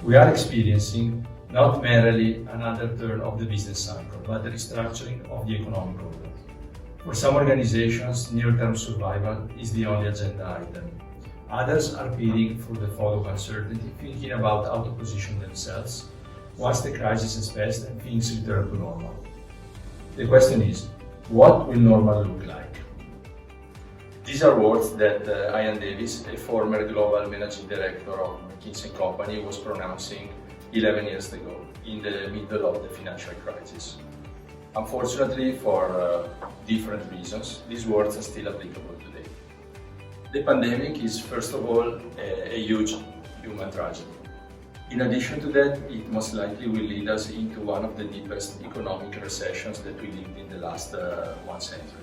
We are experiencing not merely another turn of the business cycle, but the restructuring of the economic order. For some organizations, near-term survival is the only agenda item. Others are bidding for the fall of uncertainty, thinking about how to position themselves once the crisis has passed and things return to normal. The question is, what will normal look like? These are words that Ian Davis, a former global managing director of McKinsey & Company, was pronouncing 11 years ago in the middle of the financial crisis. Unfortunately, for different reasons, these words are still applicable today. The pandemic is, first of all, a huge human tragedy. In addition to that, it most likely will lead us into one of the deepest economic recessions that we lived in the last 1 century.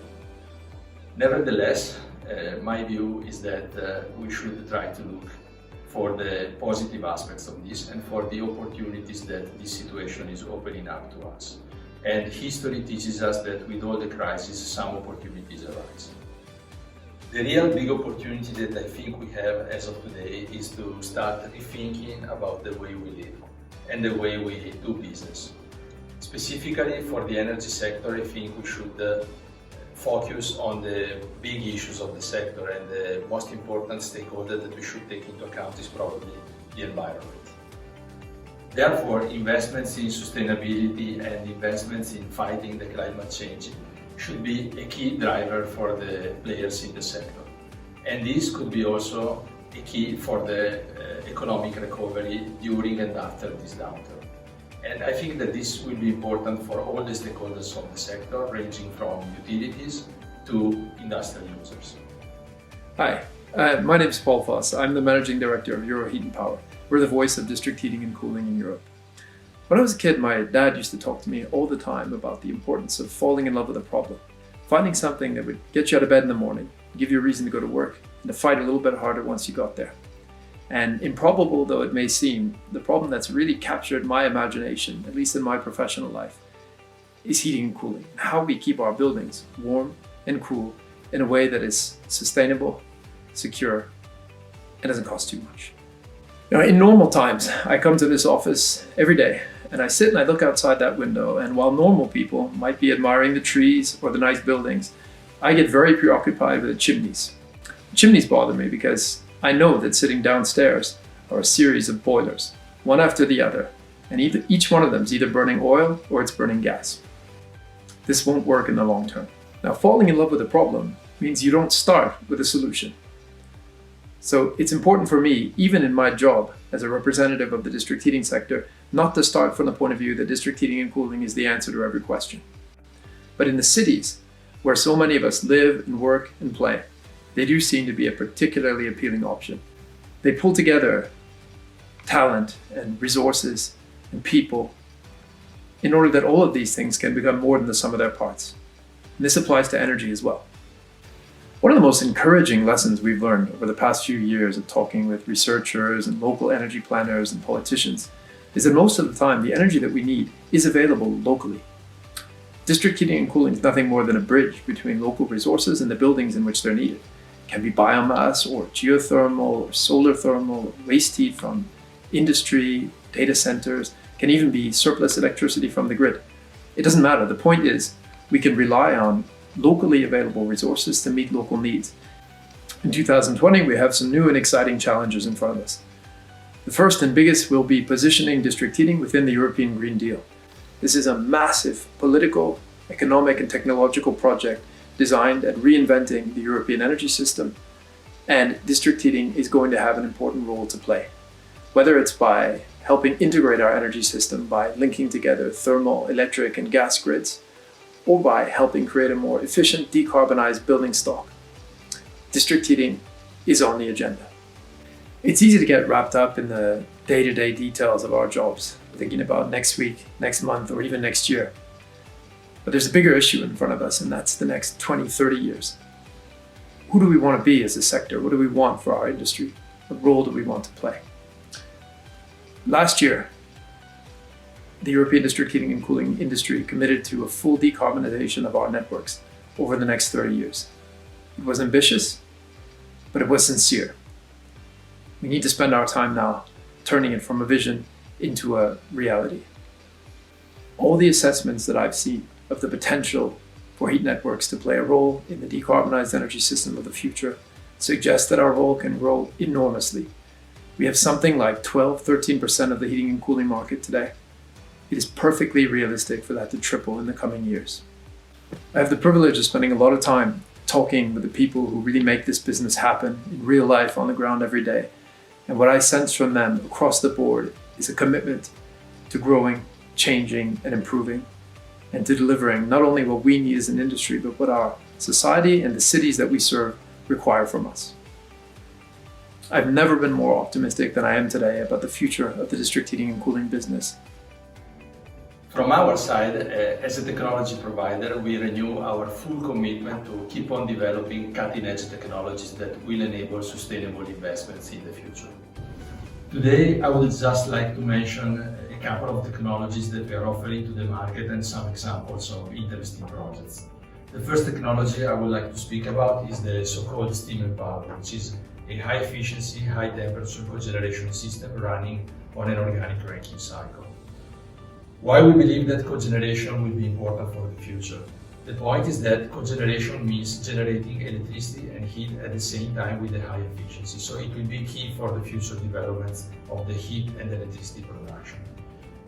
Nevertheless, my view is that we should try to look for the positive aspects of this and for the opportunities that this situation is opening up to us. And history teaches us that with all the crises, some opportunities arise. The real big opportunity that I think we have as of today is to start rethinking about the way we live and the way we do business. Specifically for the energy sector, I think we should focus on the big issues of the sector, and the most important stakeholder that we should take into account is probably the environment. Therefore, investments in sustainability and investments in fighting the climate change should be a key driver for the players in the sector. And this could be also a key for the economic recovery during and after this downturn. And I think that this will be important for all the stakeholders of the sector, ranging from utilities to industrial users. Hi, my name is Paul Voss. I'm the Managing Director of Euroheat Power. We're the voice of district heating and cooling in Europe. When I was a kid, my dad used to talk to me all the time about the importance of falling in love with a problem, finding something that would get you out of bed in the morning, give you a reason to go to work, and to fight a little bit harder once you got there. And improbable though it may seem, the problem that's really captured my imagination, at least in my professional life, is heating and cooling, and how we keep our buildings warm and cool in a way that is sustainable, secure, and doesn't cost too much. Now, in normal times, I come to this office every day and I sit and I look outside that window, and while normal people might be admiring the trees or the nice buildings, I get very preoccupied with the chimneys. The chimneys bother me because I know that sitting downstairs are a series of boilers, one after the other, and each one of them is either burning oil or it's burning gas. This won't work in the long term. Now, falling in love with a problem means you don't start with a solution. So it's important for me, even in my job as a representative of the district heating sector, not to start from the point of view that district heating and cooling is the answer to every question. But in the cities, where so many of us live and work and play, they do seem to be a particularly appealing option. They pull together talent and resources and people in order that all of these things can become more than the sum of their parts. And this applies to energy as well. One of the most encouraging lessons we've learned over the past few years of talking with researchers and local energy planners and politicians is that most of the time the energy that we need is available locally. District heating and cooling is nothing more than a bridge between local resources and the buildings in which they're needed. It can be biomass or geothermal or solar thermal, or waste heat from industry, data centers, it can even be surplus electricity from the grid. It doesn't matter. The point is we can rely on locally available resources to meet local needs. In 2020, we have some new and exciting challenges in front of us. The first and biggest will be positioning district heating within the European Green Deal. This is a massive political, economic, and technological project designed at reinventing the European energy system, and district heating is going to have an important role to play. Whether it's by helping integrate our energy system by linking together thermal, electric, and gas grids, or by helping create a more efficient, decarbonized building stock. District heating is on the agenda. It's easy to get wrapped up in the day-to-day details of our jobs, thinking about next week, next month, or even next year. But there's a bigger issue in front of us, and that's the next 20, 30 years. Who do we want to be as a sector? What do we want for our industry? What role do we want to play? Last year, the European district heating and cooling industry committed to a full decarbonization of our networks over the next 30 years. It was ambitious, but it was sincere. We need to spend our time now turning it from a vision into a reality. All the assessments that I've seen of the potential for heat networks to play a role in the decarbonized energy system of the future suggest that our role can grow enormously. We have something like 12-13% of the heating and cooling market today. It is perfectly realistic for that to triple in the coming years. I have the privilege of spending a lot of time talking with the people who really make this business happen in real life on the ground every day. And what I sense from them across the board is a commitment to growing, changing, and improving, and to delivering not only what we need as an industry, but what our society and the cities that we serve require from us. I've never been more optimistic than I am today about the future of the district heating and cooling business. From our side, as a technology provider, we renew our full commitment to keep on developing cutting-edge technologies that will enable sustainable investments in the future. Today, I would just like to mention a couple of technologies that we are offering to the market and some examples of interesting projects. The first technology I would like to speak about is the so-called steam and power, which is a high-efficiency, high-temperature cogeneration system running on an organic ranking cycle. Why we believe that cogeneration will be important for the future? The point is that cogeneration means generating electricity and heat at the same time with a high efficiency, so it will be key for the future developments of the heat and electricity production.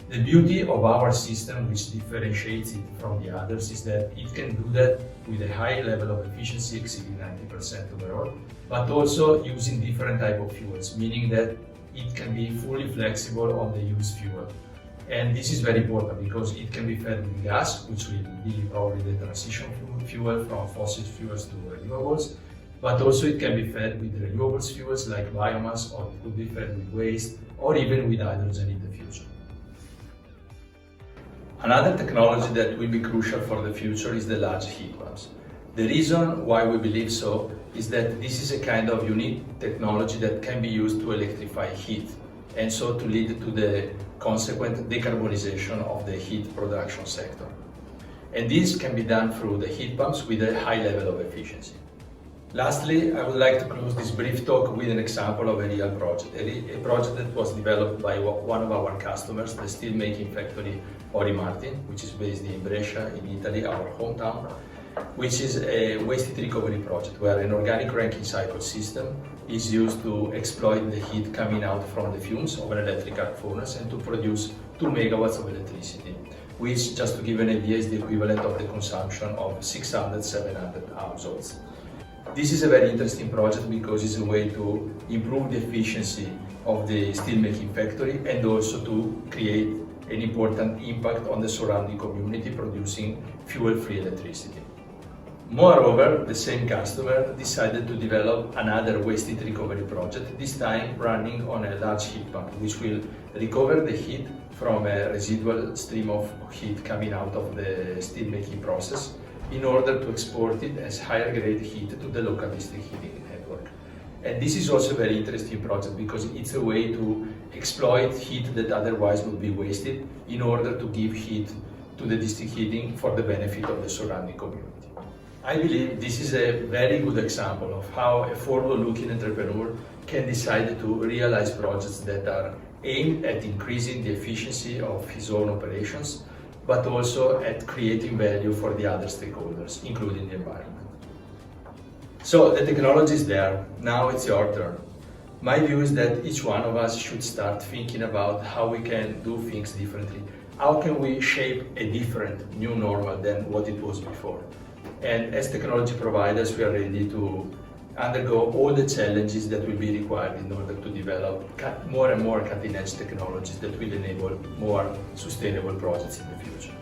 The beauty of our system, which differentiates it from the others, is that it can do that with a high level of efficiency exceeding 90% overall, but also using different types of fuels, meaning that it can be fully flexible on the used fuel. And this is very important because it can be fed with gas, which will be probably the transition fuel from fossil fuels to renewables, but also it can be fed with renewables fuels like biomass, or it could be fed with waste, or even with hydrogen in the future. Another technology that will be crucial for the future is the large heat pumps. The reason why we believe so is that this is a kind of unique technology that can be used to electrify heat, and so to lead to the consequent decarbonization of the heat production sector. And this can be done through the heat pumps with a high level of efficiency. Lastly, I would like to close this brief talk with an example of a real project, a project that was developed by one of our customers, the steelmaking factory Ori Martin, which is based in Brescia, in Italy, our hometown, which is a waste heat recovery project where an organic ranking cycle system is used to exploit the heat coming out from the fumes of an electric arc furnace and to produce 2 megawatts of electricity, which, just to give an idea, is the equivalent of the consumption of 600-700 households. This is a very interesting project because it's a way to improve the efficiency of the steelmaking factory and also to create an important impact on the surrounding community producing fuel-free electricity. Moreover, the same customer decided to develop another waste heat recovery project, this time running on a large heat pump, which will recover the heat from a residual stream of heat coming out of the steelmaking process in order to export it as higher grade heat to the local district heating network. And this is also a very interesting project because it's a way to exploit heat that otherwise would be wasted in order to give heat to the district heating for the benefit of the surrounding community. I believe this is a very good example of how a forward-looking entrepreneur can decide to realize projects that are aimed at increasing the efficiency of his own operations, but also at creating value for the other stakeholders, including the environment. So the technology is there, now it's your turn. My view is that each one of us should start thinking about how we can do things differently. How can we shape a different new normal than what it was before? And as technology providers, we are ready to undergo all the challenges that will be required in order to develop more and more cutting-edge technologies that will enable more sustainable projects in the future.